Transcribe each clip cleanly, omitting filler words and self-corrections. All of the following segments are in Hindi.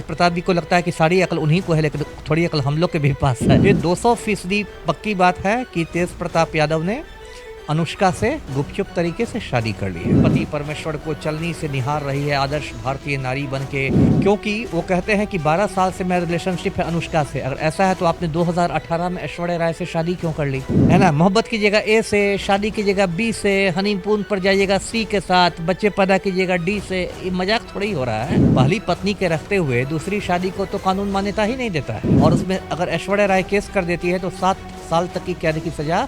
प्रताप जी को लगता है कि सारी अकल उन्हीं को है, लेकिन थोड़ी अकल हम लोग के भी पास है। ये 200% पक्की बात है कि तेज प्रताप यादव ने अनुष्का से गुपचुप तरीके से शादी कर ली है। पति परमेश्वर को चलनी से निहार रही है आदर्श भारतीय नारी बन के, क्योंकि वो कहते हैं कि 12 साल से मेरा रिलेशनशिप है अनुष्का से। अगर ऐसा है तो आपने 2018 में ऐश्वर्या राय से शादी क्यों कर ली, है ना। मोहब्बत कीजिएगा ए से, शादी कीजिएगा बी से, हनीमून पर जाइएगा सी के साथ, बच्चे पैदा कीजिएगा डी से। ये मजाक थोड़ी हो रहा है। पहली पत्नी के रखते हुए दूसरी शादी को तो कानून मान्यता ही नहीं देता है, और उसमें अगर ऐश्वर्या राय केस कर देती है तो 7 साल तक की कैद की सजा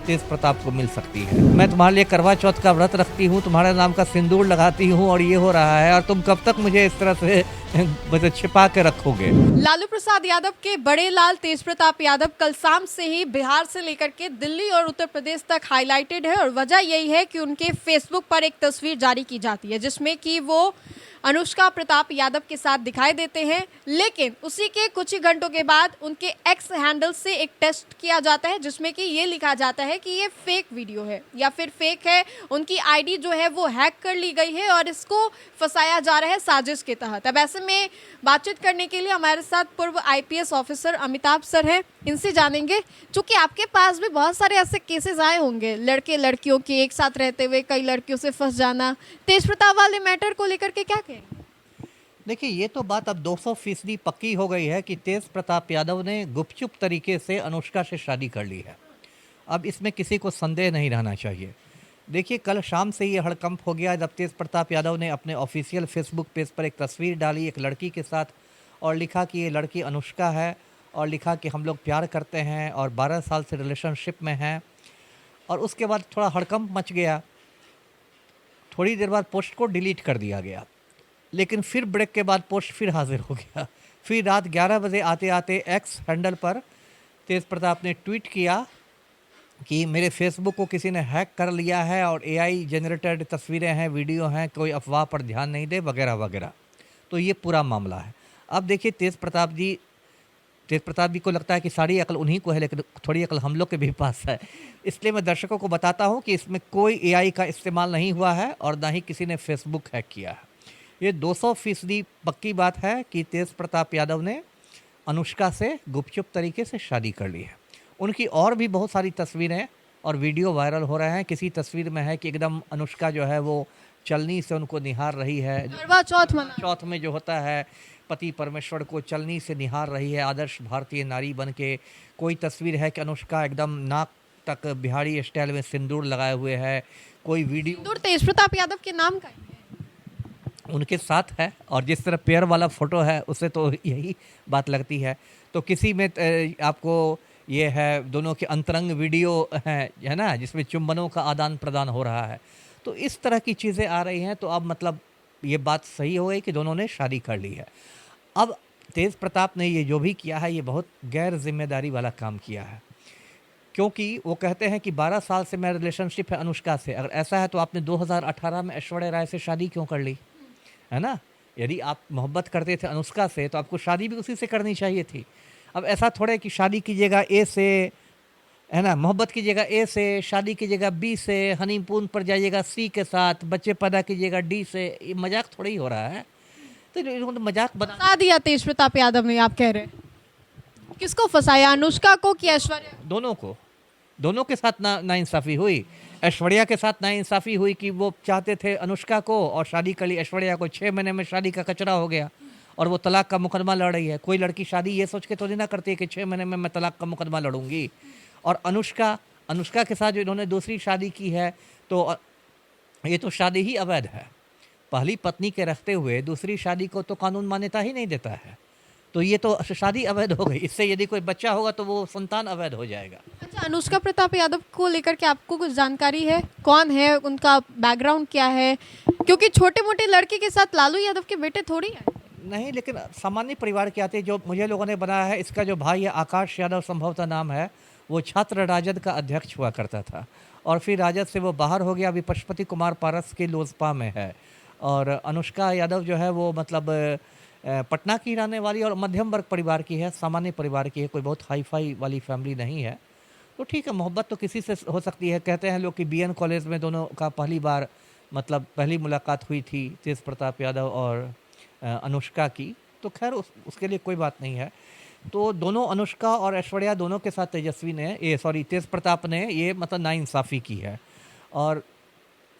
तेज प्रताप को मिल सकती है। मैं तुम्हारे लिए करवा चौथ का व्रत रखती हूँ, तुम्हारे नाम का सिंदूर लगाती हूँ, और ये हो रहा है, और तुम कब तक मुझे इस तरह से छिपा के रखोगे। लालू प्रसाद यादव के बड़े लाल तेज प्रताप यादव कल शाम से ही बिहार से लेकर के दिल्ली और उत्तर प्रदेश तक हाईलाइटेड है, और वजह यही है कि उनके फेसबुक पर एक तस्वीर जारी की जाती है जिसमें कि वो अनुष्का प्रताप यादव के साथ दिखाई देते हैं। लेकिन उसी के कुछ ही घंटों के बाद उनके एक्स हैंडल से एक टेस्ट किया जाता है जिसमें कि ये लिखा जाता है कि ये फेक वीडियो है या फिर फेक है, उनकी आईडी जो है वो हैक कर ली गई है और इसको फंसाया जा रहा है साजिश के तहत। अब ऐसे में बातचीत करने के लिए हमारे साथ पूर्व आईपीएस ऑफिसर अमिताभ सर हैं, इनसे जानेंगे। चूंकि आपके पास भी बहुत सारे ऐसे केसेस आए होंगे, लड़के लड़कियों के एक साथ रहते हुए कई लड़कियों से फंस जाना, तेज प्रताप वाले मैटर को लेकर के क्या कहें? देखिए, ये तो बात अब 200% पक्की हो गई है कि तेज प्रताप यादव ने गुपचुप तरीके से अनुष्का से शादी कर ली है। अब इसमें किसी को संदेह नहीं रहना चाहिए। देखिए, कल शाम से ये हड़कंप हो गया जब तेज प्रताप यादव ने अपने ऑफिशियल फेसबुक पेज पर एक तस्वीर डाली एक लड़की के साथ, और लिखा कि ये लड़की अनुष्का है, और लिखा कि हम लोग प्यार करते हैं और 12 साल से रिलेशनशिप में हैं। और उसके बाद थोड़ा हड़कंप मच गया। थोड़ी देर बाद पोस्ट को डिलीट कर दिया गया, लेकिन फिर ब्रेक के बाद पोस्ट फिर हाजिर हो गया। फिर रात 11 बजे आते आते एक्स हैंडल पर तेज प्रताप ने ट्वीट किया कि मेरे फेसबुक को किसी ने हैक कर लिया है और एआई जनरेटेड तस्वीरें हैं, वीडियो हैं, कोई अफवाह पर ध्यान नहीं दे, वगैरह वगैरह। तो ये पूरा मामला है। अब देखिए, तेज प्रताप जी को लगता है कि सारी अकल उन्हीं को है, लेकिन थोड़ी अकल हम लोग के भी पास है। इसलिए मैं दर्शकों को बताता हूँ कि इसमें कोई एआई का इस्तेमाल नहीं हुआ है और ना ही किसी ने फेसबुक हैक किया है। ये 200% पक्की बात है कि तेज प्रताप यादव ने अनुष्का से गुपचुप तरीके से शादी कर ली है। उनकी और भी बहुत सारी तस्वीरें और वीडियो वायरल हो रहे हैं। किसी तस्वीर में है कि एकदम अनुष्का जो है वो चलनी से उनको निहार रही है। करवा चौथ में जो होता है, पति परमेश्वर को चलनी से निहार रही है आदर्श भारतीय नारी बन के। कोई तस्वीर है कि अनुष्का एकदम नाक तक बिहारी स्टाइल में सिंदूर लगाए हुए है। कोई वीडियो तेज प्रताप यादव के नाम का उनके साथ है, और जिस तरह पेयर वाला फोटो है उससे तो यही बात लगती है। तो किसी में आपको ये है दोनों के अंतरंग वीडियो है ना, जिसमें चुंबनों का आदान प्रदान हो रहा है। तो इस तरह की चीज़ें आ रही हैं। तो अब मतलब ये बात सही हो गई कि दोनों ने शादी कर ली है। अब तेज प्रताप ने ये जो भी किया है ये बहुत गैर जिम्मेदारी वाला काम किया है, क्योंकि वो कहते हैं कि 12 साल से मेरा रिलेशनशिप है अनुष्का से। अगर ऐसा है तो आपने 2018 में ऐश्वर्या राय से शादी क्यों कर ली, है ना। यदि आप मोहब्बत करते थे अनुष्का से तो आपको शादी भी उसी से करनी चाहिए थी। अब ऐसा थोड़े कि शादी कीजिएगा ए से, है ना, मोहब्बत कीजिएगा ए से, शादी कीजिएगा बी से, हनीमून पर जाइएगा सी के साथ, बच्चे पैदा कीजिएगा डी से। ये मजाक थोड़ी हो रहा है। तो इन्होंने मजाक बना दिया तेज प्रताप यादव ने, आप कह रहे हैं। किसको फंसाया, अनुष्का को कि ऐश्वर्या? दोनों को। दोनों के साथ नाइंसाफ़ी हुई। ऐश्वर्या के साथ नाइंसाफ़ी हुई कि वो चाहते थे अनुष्का को और शादी कर ली ऐश्वर्या को। 6 महीने में शादी का कचरा हो गया और वो तलाक का मुकदमा लड़ रही है। कोई लड़की शादी ये सोच के तो नहीं ना करती है कि 6 महीने में मैं तलाक का मुकदमा लड़ूंगी। और अनुष्का के साथ जो इन्होंने दूसरी शादी की है, तो ये तो शादी ही अवैध है। पहली पत्नी के रखते हुए दूसरी शादी को तो कानून मान्यता ही नहीं देता है। तो ये तो शादी अवैध हो गई। इससे यदि कोई बच्चा होगा तो वो संतान अवैध हो जाएगा। अच्छा, अनुष्का प्रताप यादव को लेकर के आपको कुछ जानकारी है? कौन है, उनका बैकग्राउंड क्या है? क्योंकि छोटे मोटे लड़के के साथ लालू यादव के बेटे थोड़ी है। नहीं, लेकिन सामान्य परिवार के आते जो मुझे लोगों ने बनाया है। इसका जो भाई है आकाश यादव संभवतः नाम है, वो छात्र राजद का अध्यक्ष हुआ करता था और फिर राजद से वो बाहर हो गया। अभी पशुपति कुमार पारस के लोजपा में है। और अनुष्का यादव जो है वो मतलब पटना की रहने वाली और मध्यम वर्ग परिवार की है, सामान्य परिवार की है, कोई बहुत हाई फाई वाली फैमिली नहीं है। तो ठीक है, मोहब्बत तो किसी से हो सकती है। कहते हैं लोग कि बीएन कॉलेज में दोनों का पहली मुलाकात हुई थी तेज प्रताप यादव और अनुष्का की। तो खैर उसके लिए कोई बात नहीं है। तो दोनों अनुष्का और ऐश्वर्या दोनों के साथ तेज प्रताप ने ये मतलब नाइंसाफ़ी की है। और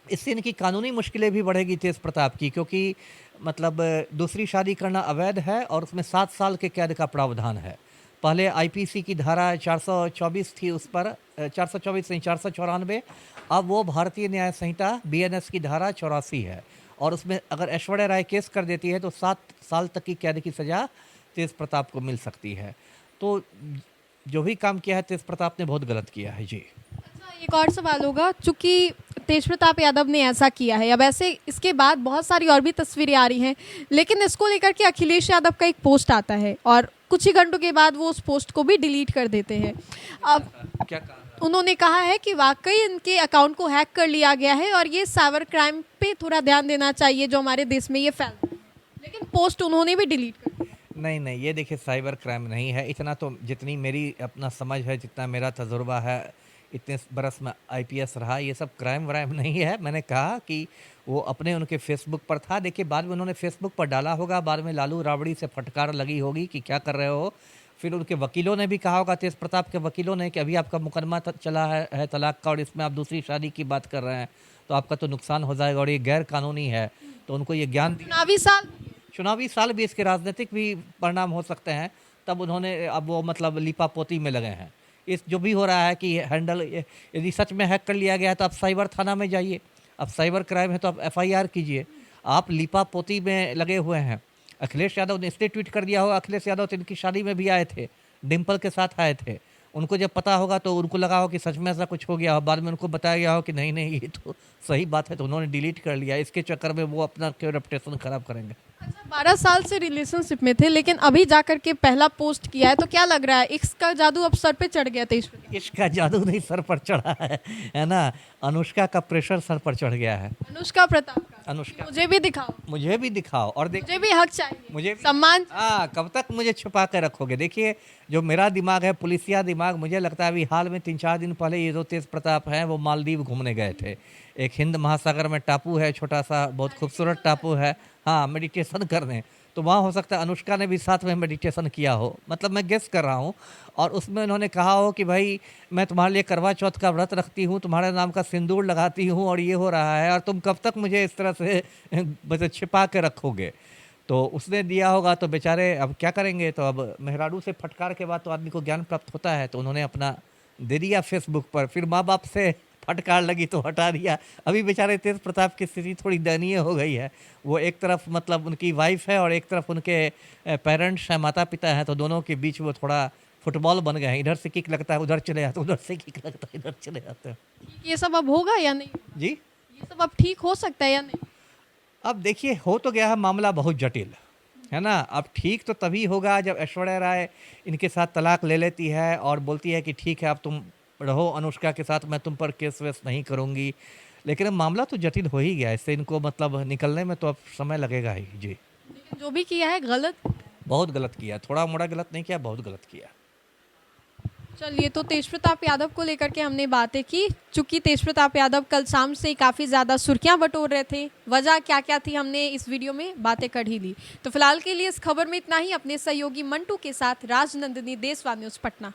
इससे इनकी कानूनी मुश्किलें भी बढ़ेगी तेज प्रताप की, क्योंकि मतलब दूसरी शादी करना अवैध है और उसमें 7 साल के कैद का प्रावधान है। पहले आईपीसी की धारा 424 थी, उस पर 424 नहीं 494, अब वो भारतीय न्याय संहिता बीएनएस की धारा 84 है और उसमें अगर ऐश्वर्या राय केस कर देती है तो 7 साल तक की कैद की सज़ा तेज प्रताप को मिल सकती है। तो जो भी काम किया है तेज प्रताप ने बहुत गलत किया है जी। अच्छा, एक और सवाल होगा, चूंकि तेज प्रताप यादव ने ऐसा किया है, अब ऐसे इसके बाद बहुत सारी और भी तस्वीरें आ रही हैं, लेकिन इसको लेकर के अखिलेश यादव का एक पोस्ट आता है और कुछ ही घंटों के बाद वो उस पोस्ट को भी डिलीट कर देते हैं। अब क्या कहा? उन्होंने कहा है कि वाकई इनके अकाउंट को हैक कर लिया गया है और ये साइबर क्राइम पे थोड़ा ध्यान देना चाहिए जो हमारे देश में ये फैल रहा है, लेकिन पोस्ट उन्होंने भी डिलीट कर दिया। नहीं नहीं, ये देखिए साइबर क्राइम नहीं है इतना, तो जितनी मेरी अपना समझ है, जितना मेरा तजुर्बा है, इतने बरस में आईपीएस रहा, ये सब क्राइम व्राइम नहीं है। मैंने कहा कि वो अपने उनके फेसबुक पर था, देखिए बाद में उन्होंने फेसबुक पर डाला होगा, बाद में लालू राबड़ी से फटकार लगी होगी कि क्या कर रहे हो। फिर उनके वकीलों ने भी कहा होगा, तेज प्रताप के वकीलों ने, कि अभी आपका मुकदमा चला है तलाक का और इसमें आप दूसरी शादी की बात कर रहे हैं तो आपका तो नुकसान हो जाएगा और ये गैर कानूनी है। तो उनको ये ज्ञान दिया। चुनावी साल भी इसके राजनीतिक भी परिणाम हो सकते हैं, तब उन्होंने अब वो मतलब लिपापोती में लगे हैं। इस जो भी हो रहा है कि हैंडल यदि सच में हैक कर लिया गया है तो आप साइबर थाना में जाइए, अब साइबर क्राइम है तो आप एफआईआर कीजिए। आप लिपापोती में लगे हुए हैं। अखिलेश यादव ने इसलिए ट्वीट कर दिया होगा, अखिलेश यादव तो इनकी शादी में भी आए थे, डिम्पल के साथ आए थे। उनको जब पता होगा तो उनको लगा हो कि सच में ऐसा कुछ हो गया हो, बाद में उनको बताया गया हो कि नहीं नहीं ये तो सही बात है, तो उन्होंने डिलीट कर लिया। इसके चक्कर में वो अपना क्यों रेपुटेशन खराब करेंगे। अच्छा, 12 साल से रिलेशनशिप में थे, लेकिन अभी जाकर के पहला पोस्ट किया है, तो क्या लग रहा है इश्क का जादू अब सर पे चढ़ गया तेज प्रताप? इसका जादू नहीं सर पर चढ़ा है ना, अनुष्का का प्रेशर सर पर चढ़ गया है। अनुष्का प्रताप का अनुष्का, मुझे भी दिखाओ, मुझे भी दिखाओ और मुझे भी हक चाहिए, मुझे भी सम्मान। कब तक मुझे छुपा कर रखोगे। देखिए जो मेरा दिमाग है, पुलिसिया दिमाग, मुझे लगता है अभी हाल में 3-4 दिन पहले ये जो तेज प्रताप हैं वो मालदीव घूमने गए थे। एक हिंद महासागर में टापू है, छोटा सा बहुत खूबसूरत टापू है, हाँ, मेडिटेशन करने। तो वहाँ हो सकता है अनुष्का ने भी साथ में मेडिटेशन किया हो, मतलब मैं गेस कर रहा हूँ। और उसमें उन्होंने कहा हो कि भाई मैं तुम्हारे लिए करवा चौथ का व्रत रखती हूँ, तुम्हारे नाम का सिंदूर लगाती हूँ और ये हो रहा है और तुम कब तक मुझे इस तरह से मतलब छिपा के रखोगे। तो उसने दिया होगा, तो बेचारे अब क्या करेंगे। तो अब मेहरारू से फटकार के बाद तो आदमी को ज्ञान प्राप्त होता है, तो उन्होंने अपना दे दिया फेसबुक पर। फिर माँ बाप से फटकार लगी तो हटा दिया। अभी बेचारे तेज प्रताप की स्थिति थोड़ी दयनीय हो गई है। वो एक तरफ मतलब उनकी वाइफ है और एक तरफ उनके पेरेंट्स हैं, माता पिता हैं, तो दोनों के बीच वो थोड़ा फुटबॉल बन गए हैं। इधर से किक लगता है उधर चले जाते, उधर से किक लगता है इधर चले जाते हैं। ये सब अब होगा या नहीं जी, ये सब अब ठीक हो सकता है या नहीं? अब देखिए हो तो गया है, मामला बहुत जटिल है ना। अब ठीक तो तभी होगा जब ऐश्वर्या राय इनके साथ तलाक ले लेती है और बोलती है कि ठीक है अब तुम रहो अनुष्का के साथ, मैं तुम पर केस वेस नहीं करूँगी। लेकिन अब मामला तो जटिल हो ही गया, इससे इनको मतलब निकलने में तो अब समय लगेगा ही जी। लेकिन जो भी किया है गलत, बहुत गलत किया, थोड़ा मोड़ा गलत नहीं किया, बहुत गलत किया। चलिए, तो तेज प्रताप यादव को लेकर के हमने बातें की। चूंकि तेज प्रताप यादव कल शाम से काफ़ी ज़्यादा सुर्खियां बटोर रहे थे, वजह क्या क्या थी हमने इस वीडियो में बातें कर ही ली। तो फिलहाल के लिए इस खबर में इतना ही। अपने सहयोगी मंटू के साथ राजनंदिनी, देशवार न्यूज़, पटना।